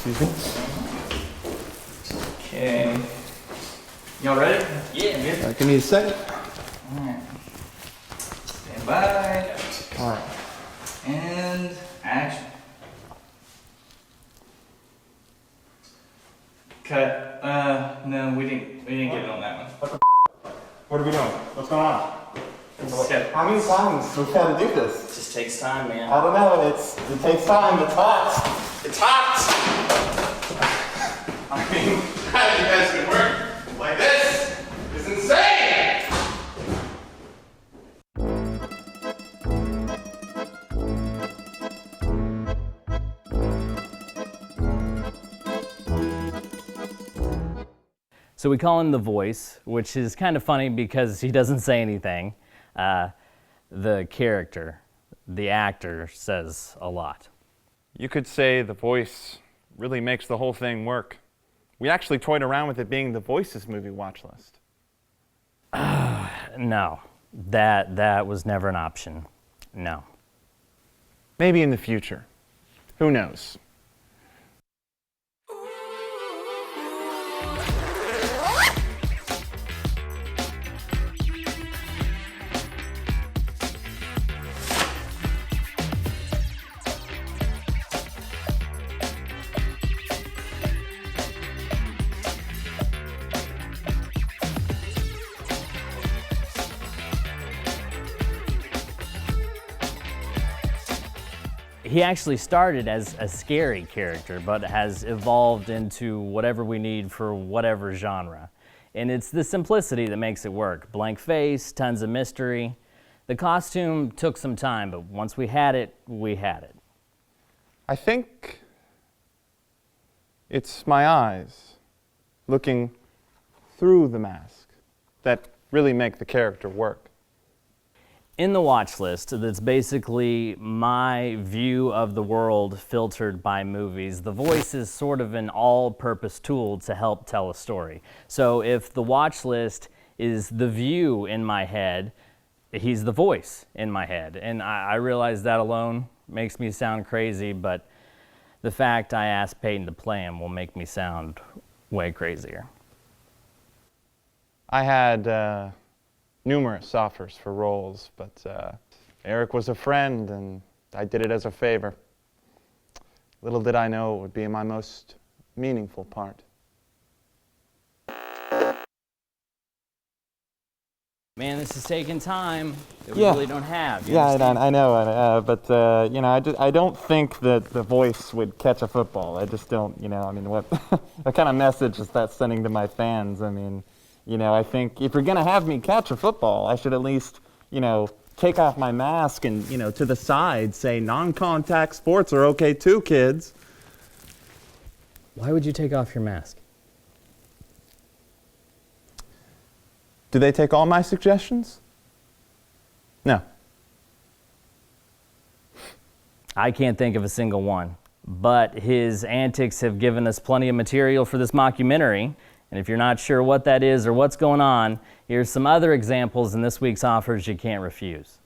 Excuse me. Okay. Y'all ready? Yeah, good. Give me a second. Alright. Stand by. Alright. And action. Cut. No, we didn't get it on that one. What are we doing? What's going on? How many times we've had to do this? It just takes time, man. I don't know. It takes time. It's hot. It's hot! I mean, how you guys can work like this is insane! So we call him the voice, which is kind of funny because he doesn't say anything. The character, the actor, says a lot. You could say the voice really makes the whole thing work. We actually toyed around with it being the Voices movie watch list. No, that was never an option. No. Maybe in the future. Who knows? He actually started as a scary character, but has evolved into whatever we need for whatever genre. And it's the simplicity that makes it work. Blank face, tons of mystery. The costume took some time, but once we had it, we had it. I think it's my eyes looking through the mask that really make the character work. In the watch list, that's basically my view of the world filtered by movies. The voice is sort of an all-purpose tool to help tell a story. So if the watch list is the view in my head, he's the voice in my head. And I realize that alone makes me sound crazy, but the fact I asked Peyton to play him will make me sound way crazier. I had numerous offers for roles, but Eric was a friend and I did it as a favor. Little did I know it would be my most meaningful part. Man, this is taking time that we Yeah. really don't have. You Yeah, understand? I know, but you know, I don't think that the voice would catch a football. I just don't, you know. I mean, what kind of message is that sending to my fans? I mean, you know, I think if you're gonna have me catch a football, I should at least, you know, take off my mask and, you know, to the side say non-contact sports are okay too, kids. Why would you take off your mask? Do they take all my suggestions? No. I can't think of a single one, but his antics have given us plenty of material for this mockumentary. And if you're not sure what that is or what's going on, here's some other examples in this week's offers you can't refuse.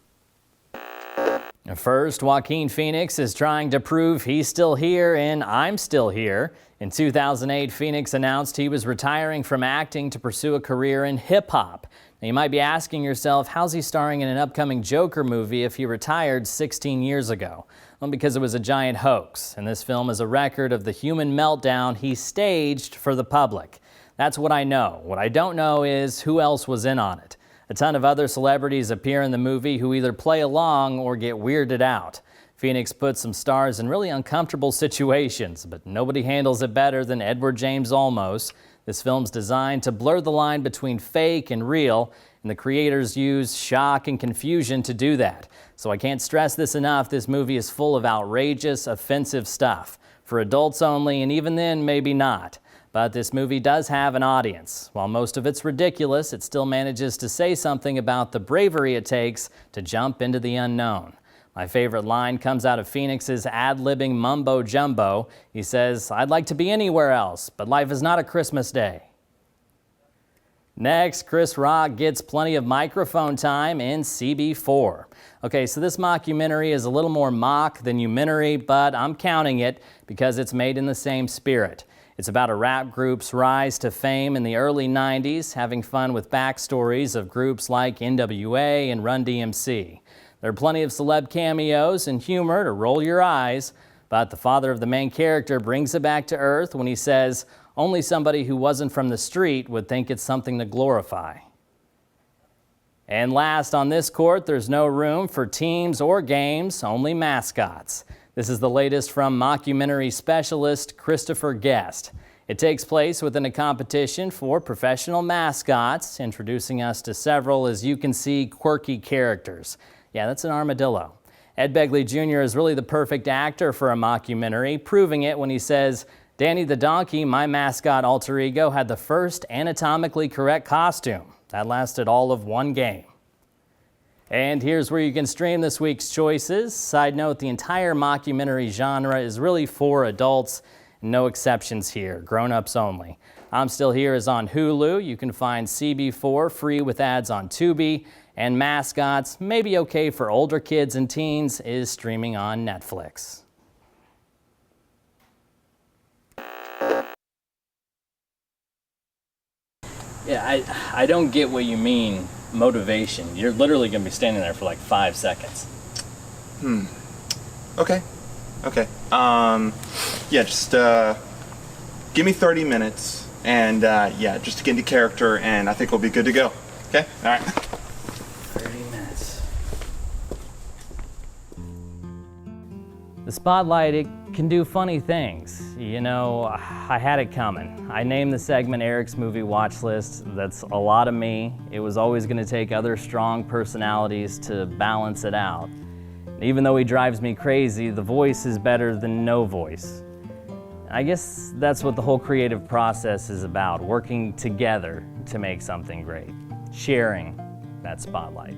First, Joaquin Phoenix is trying to prove he's still here and I'm still here. In 2008, Phoenix announced he was retiring from acting to pursue a career in hip-hop. Now, you might be asking yourself, how's he starring in an upcoming Joker movie if he retired 16 years ago? Well, because it was a giant hoax, and this film is a record of the human meltdown he staged for the public. That's what I know. What I don't know is who else was in on it. A ton of other celebrities appear in the movie who either play along or get weirded out. Phoenix puts some stars in really uncomfortable situations, but nobody handles it better than Edward James Olmos. This film's designed to blur the line between fake and real, and the creators use shock and confusion to do that. So I can't stress this enough, this movie is full of outrageous, offensive stuff. For adults only, and even then, maybe not. But this movie does have an audience. While most of it's ridiculous, it still manages to say something about the bravery it takes to jump into the unknown. My favorite line comes out of Phoenix's ad-libbing mumbo jumbo. He says, "I'd like to be anywhere else, but life is not a Christmas day." Next, Chris Rock gets plenty of microphone time in CB4. Okay, so this mockumentary is a little more mock than humentary, but I'm counting it because it's made in the same spirit. It's about a rap group's rise to fame in the early 90s, having fun with backstories of groups like NWA and Run DMC. There are plenty of celeb cameos and humor to roll your eyes, but the father of the main character brings it back to earth when he says, only somebody who wasn't from the street would think it's something to glorify. And last on this court, there's no room for teams or games, only mascots. This is the latest from mockumentary specialist Christopher Guest. It takes place within a competition for professional mascots, introducing us to several, as you can see, quirky characters. Yeah, that's an armadillo. Ed Begley Jr. is really the perfect actor for a mockumentary, proving it when he says, "Danny the donkey, my mascot alter ego, had the first anatomically correct costume. That lasted all of one game." And here's where you can stream this week's choices. Side note, the entire mockumentary genre is really for adults. No exceptions here, grown-ups only. I'm Still Here is on Hulu. You can find CB4 free with ads on Tubi. And Mascots, maybe okay for older kids and teens, is streaming on Netflix. Yeah, I don't get what you mean, motivation. You're literally going to be standing there for like 5 seconds. Okay. Yeah, just give me 30 minutes, and yeah, just to get into character, and I think we'll be good to go. Okay? All right. 30 minutes. The spotlight, it can do funny things. You know, I had it coming. I named the segment Eric's Movie Watchlist. That's a lot of me. It was always going to take other strong personalities to balance it out. Even though he drives me crazy, the voice is better than no voice. I guess that's what the whole creative process is about, working together to make something great, sharing that spotlight.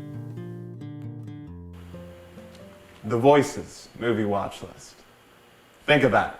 The Voices Movie Watch List. Think of that.